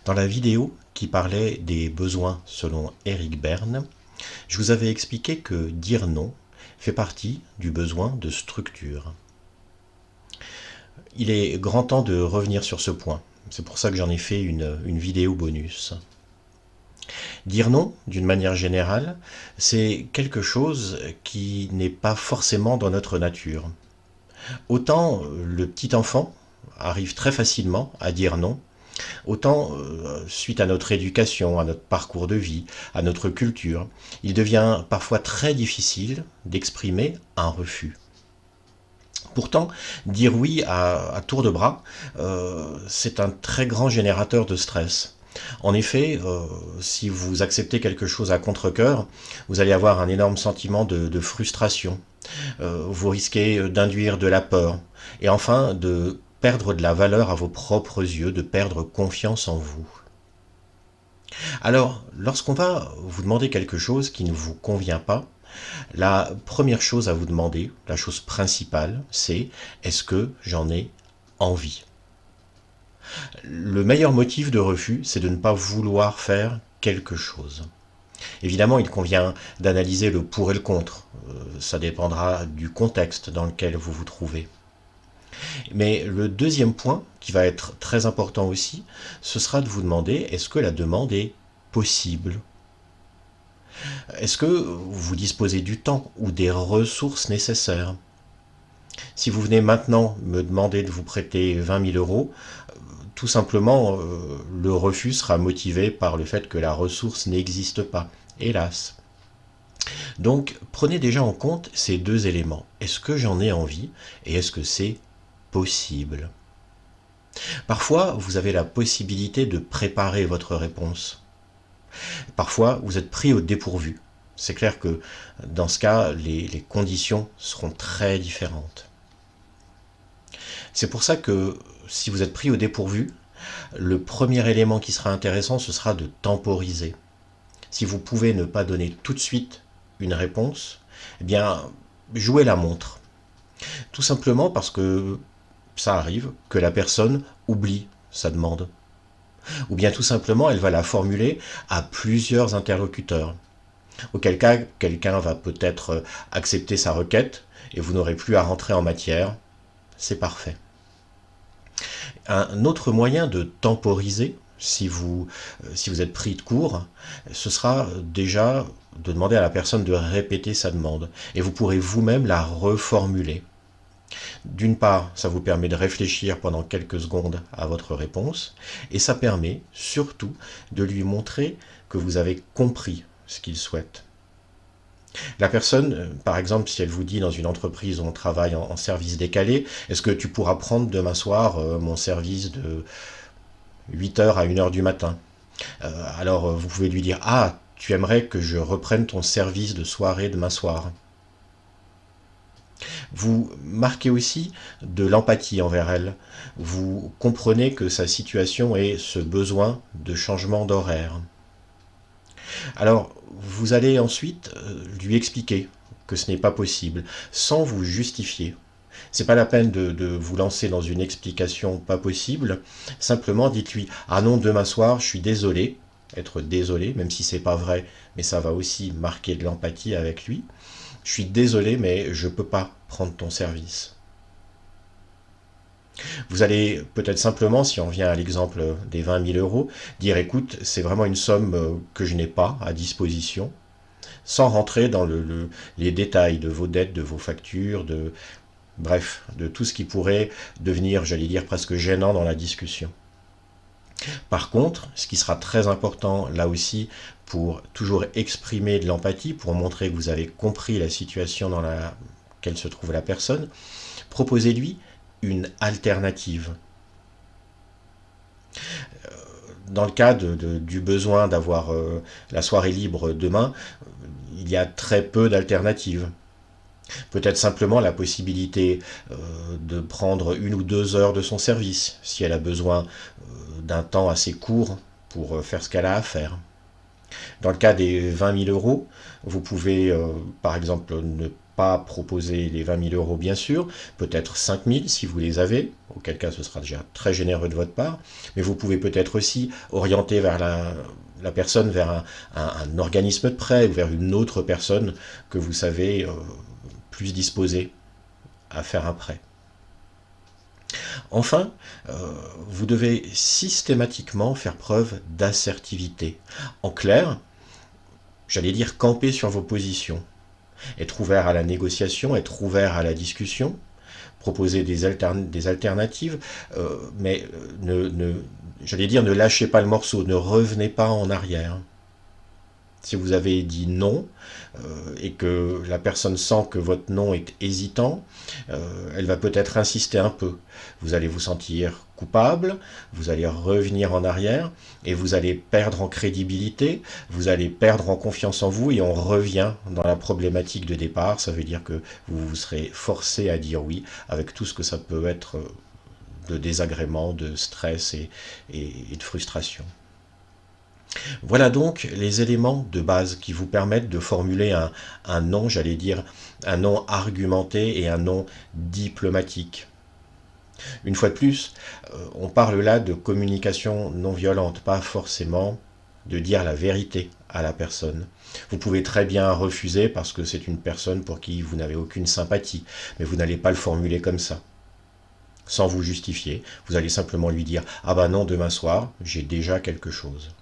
Dans la vidéo qui parlait des besoins selon Eric Berne, je vous avais expliqué que dire non fait partie du besoin de structure. Il est grand temps de revenir sur ce point. C'est pour ça que j'en ai fait une vidéo bonus. Dire non, d'une manière générale, c'est quelque chose qui n'est pas forcément dans notre nature. Autant le petit enfant arrive très facilement à dire non, autant, suite à notre éducation, à notre parcours de vie, à notre culture, il devient parfois très difficile d'exprimer un refus. Pourtant, dire oui à tour de bras, c'est un très grand générateur de stress. En effet, si vous acceptez quelque chose à contre-cœur, vous allez avoir un énorme sentiment de frustration. Vous risquez d'induire de la peur et enfin de perdre de la valeur à vos propres yeux, de perdre confiance en vous. Alors, lorsqu'on va vous demander quelque chose qui ne vous convient pas, la première chose à vous demander, la chose principale, c'est est-ce que j'en ai envie? Le meilleur motif de refus, c'est de ne pas vouloir faire quelque chose. Évidemment, il convient d'analyser le pour et le contre. Ça dépendra du contexte dans lequel vous vous trouvez. Mais le deuxième point, qui va être très important aussi, ce sera de vous demander est-ce que la demande est possible? Est-ce que vous disposez du temps ou des ressources nécessaires? Si vous venez maintenant me demander de vous prêter 20 000 euros, tout simplement, le refus sera motivé par le fait que la ressource n'existe pas, hélas. Donc, prenez déjà en compte ces deux éléments. Est-ce que j'en ai envie et est-ce que c'est possible? Parfois, vous avez la possibilité de préparer votre réponse. Parfois, vous êtes pris au dépourvu. C'est clair que dans ce cas, les conditions seront très différentes. C'est pour ça que si vous êtes pris au dépourvu, le premier élément qui sera intéressant, ce sera de temporiser. Si vous pouvez ne pas donner tout de suite une réponse, eh bien, jouez la montre. Tout simplement parce que ça arrive que la personne oublie sa demande. Ou bien tout simplement, elle va la formuler à plusieurs interlocuteurs. Auquel cas, quelqu'un va peut-être accepter sa requête et vous n'aurez plus à rentrer en matière. C'est parfait. Un autre moyen de temporiser, si vous êtes pris de court, ce sera déjà de demander à la personne de répéter sa demande. Et vous pourrez vous-même la reformuler. D'une part, ça vous permet de réfléchir pendant quelques secondes à votre réponse, et ça permet surtout de lui montrer que vous avez compris ce qu'il souhaite. La personne, par exemple, si elle vous dit dans une entreprise où on travaille en service décalé, est-ce que tu pourras prendre demain soir mon service de 8 heures à 1 heure du matin? Alors vous pouvez lui dire ah, tu aimerais que je reprenne ton service de soirée demain soir. Vous marquez aussi de l'empathie envers elle. Vous comprenez que sa situation est ce besoin de changement d'horaire. Alors, vous allez ensuite lui expliquer que ce n'est pas possible, sans vous justifier. C'est pas la peine de vous lancer dans une explication pas possible. Simplement, dites-lui ah non, demain soir, je suis désolé. Être désolé, même si c'est pas vrai, mais ça va aussi marquer de l'empathie avec lui. Je suis désolé, mais je peux pas prendre ton service. Vous allez peut-être simplement, si on vient à l'exemple des 20 000 euros, dire écoute, c'est vraiment une somme que je n'ai pas à disposition, sans rentrer dans les détails de vos dettes, de vos factures, bref, de tout ce qui pourrait devenir, j'allais dire, presque gênant dans la discussion. Par contre, ce qui sera très important là aussi pour toujours exprimer de l'empathie, pour montrer que vous avez compris la situation dans laquelle se trouve la personne, proposez-lui une alternative. Dans le cas du besoin d'avoir la soirée libre demain, il y a très peu d'alternatives. Peut-être simplement la possibilité de prendre 1 ou 2 heures de son service, si elle a besoin d'un temps assez court pour faire ce qu'elle a à faire. Dans le cas des 20 000 euros, vous pouvez par exemple ne pas proposer les 20 000 euros bien sûr, peut-être 5 000 si vous les avez, auquel cas ce sera déjà très généreux de votre part, mais vous pouvez peut-être aussi orienter vers la personne vers un organisme de prêt ou vers une autre personne que vous savez plus disposée à faire un prêt. Enfin, vous devez systématiquement faire preuve d'assertivité. En clair, j'allais dire camper sur vos positions, être ouvert à la négociation, être ouvert à la discussion, proposer des alternatives, mais j'allais dire ne lâchez pas le morceau, ne revenez pas en arrière. Si vous avez dit non et que la personne sent que votre non est hésitant, elle va peut-être insister un peu. Vous allez vous sentir coupable, vous allez revenir en arrière et vous allez perdre en crédibilité, vous allez perdre en confiance en vous et on revient dans la problématique de départ. Ça veut dire que vous serez forcé à dire oui avec tout ce que ça peut être de désagrément, de stress et de frustration. Voilà donc les éléments de base qui vous permettent de formuler un non, j'allais dire, un non argumenté et un non diplomatique. Une fois de plus, on parle là de communication non violente, pas forcément de dire la vérité à la personne. Vous pouvez très bien refuser parce que c'est une personne pour qui vous n'avez aucune sympathie, mais vous n'allez pas le formuler comme ça. Sans vous justifier, vous allez simplement lui dire « Ah bah non, demain soir, j'ai déjà quelque chose ».